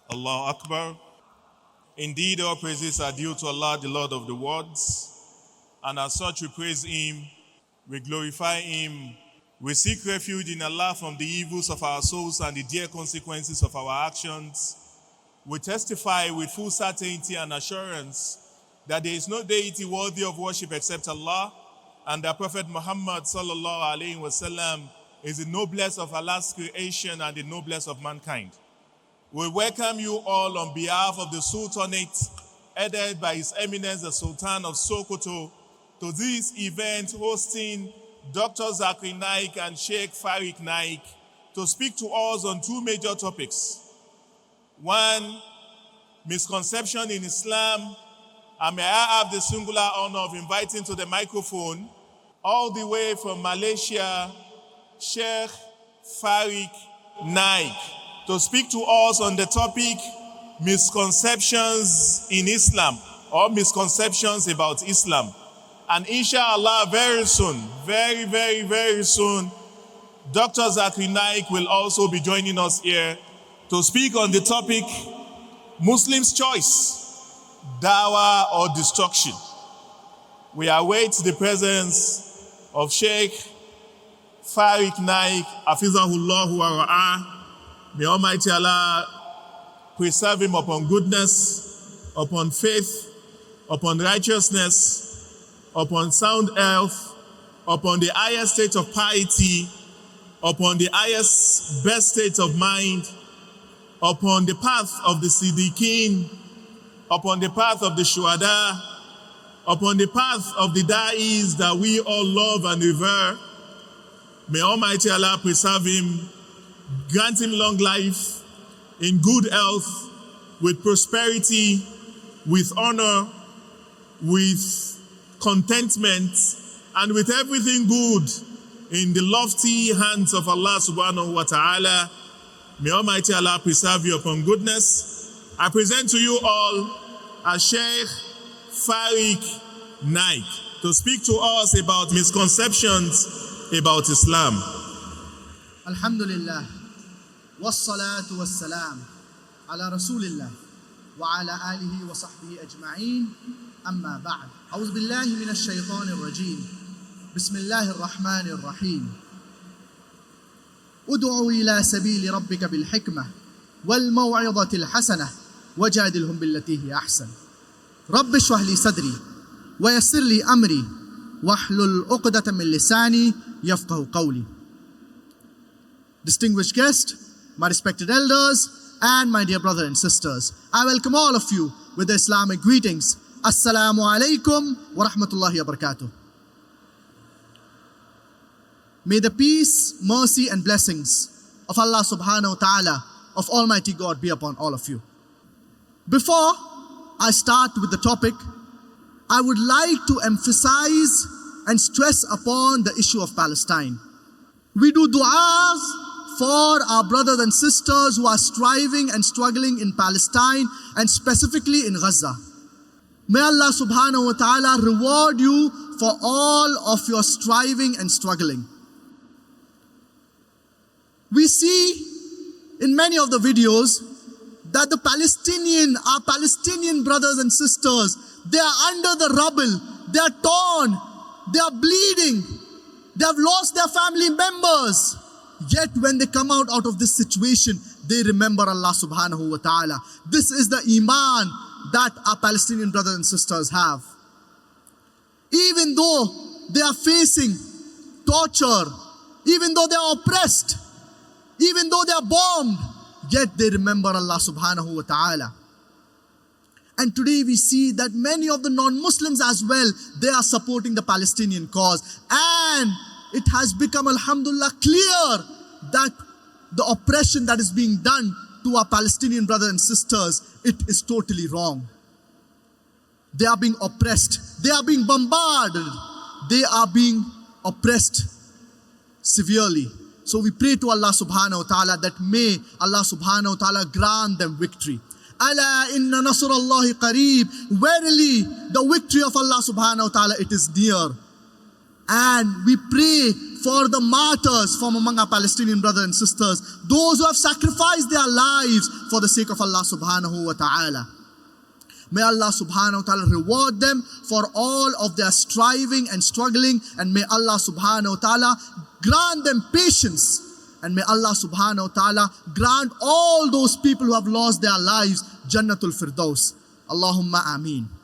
Allahu Akbar. Indeed, all praises are due to Allah, the Lord of the worlds, and as such we praise Him, we glorify Him, we seek refuge in Allah from the evils of our souls and the dire consequences of our actions. We testify with full certainty and assurance that there is no deity worthy of worship except Allah, and that Prophet Muhammad sallallahu alaihi wasallam is the noblest of Allah's creation and the noblest of mankind. We welcome you all on behalf of the Sultanate, headed by His Eminence the Sultan of Sokoto, to this event hosting Dr. Zakir Naik and Shaikh Fariq Naik to speak to us on two major topics. One, misconception in Islam, and may I have the singular honor of inviting to the microphone, all the way from Malaysia, Shaikh Fariq Naik, to speak to us on the topic, misconceptions in Islam, or misconceptions about Islam. And inshallah, very soon, very soon, Dr. Zakir Naik will also be joining us here to speak on the topic, Muslims' choice, dawah or destruction. We await the presence of Shaikh Fariq Naik, Hafizahullah wa ra'ah. May Almighty Allah preserve him upon goodness, upon faith, upon righteousness, upon sound health, upon the highest state of piety, upon the highest best state of mind, upon the path of the Siddiqeen, upon the path of the Shuhada, upon the path of the Da'is that we all love and revere. May Almighty Allah preserve him, grant him long life, in good health, with prosperity, with honor, with contentment, and with everything good in the lofty hands of Allah subhanahu wa ta'ala. May Almighty Allah preserve you upon goodness. I present to you all as Shaikh Fariq Naik to speak to us about misconceptions about Islam. Alhamdulillah, wassalatu wassalam ala rasulillah wa ala alihi wa sahbihi ajma'een, amma ba'd. A'udhu billahi minash shaytanir rajim. Bismillahir rahmanir rahim. Ud'u ila sabili rabbika bil hikmah wal maw'izatil hasanah wajadilhum billati hi ahsan. Rabbi shrah li sadri wa yassir li amri wahlul 'uqdatan min lisani yafqahu qawli. Distinguished guests, my respected elders, and my dear brothers and sisters, I welcome all of you with the Islamic greetings. Assalamu alaikum wa rahmatullahi wa barakatuh. May the peace, mercy, and blessings of Allah subhanahu wa ta'ala, of Almighty God, be upon all of you. Before I start with the topic, I would like to emphasize and stress upon the issue of Palestine. We do du'as for our brothers and sisters who are striving and struggling in Palestine, and specifically in Gaza. May Allah subhanahu wa ta'ala reward you for all of your striving and struggling. We see in many of the videos that our Palestinian brothers and sisters, they are under the rubble, they are torn, they are bleeding, they have lost their family members. Yet when they come out of this situation, they remember Allah subhanahu wa ta'ala. This is the iman that our Palestinian brothers and sisters have. Even though they are facing torture, even though they are oppressed, even though they are bombed, yet they remember Allah subhanahu wa ta'ala. And today we see that many of the non-Muslims as well, they are supporting the Palestinian cause. And it has become, alhamdulillah, clear that the oppression that is being done to our Palestinian brothers and sisters, it is totally wrong. They are being oppressed. They are being bombarded. They are being oppressed severely. So we pray to Allah subhanahu wa ta'ala that may Allah subhanahu wa ta'ala grant them victory. Ala inna nasrullahi qareeb. Verily, the victory of Allah subhanahu wa ta'ala, it is near. And we pray for the martyrs from among our Palestinian brothers and sisters, those who have sacrificed their lives for the sake of Allah subhanahu wa ta'ala. May Allah subhanahu wa ta'ala reward them for all of their striving and struggling, and may Allah subhanahu wa ta'ala grant them patience, and may Allah subhanahu wa ta'ala grant all those people who have lost their lives Jannatul Firdaus. Allahumma ameen.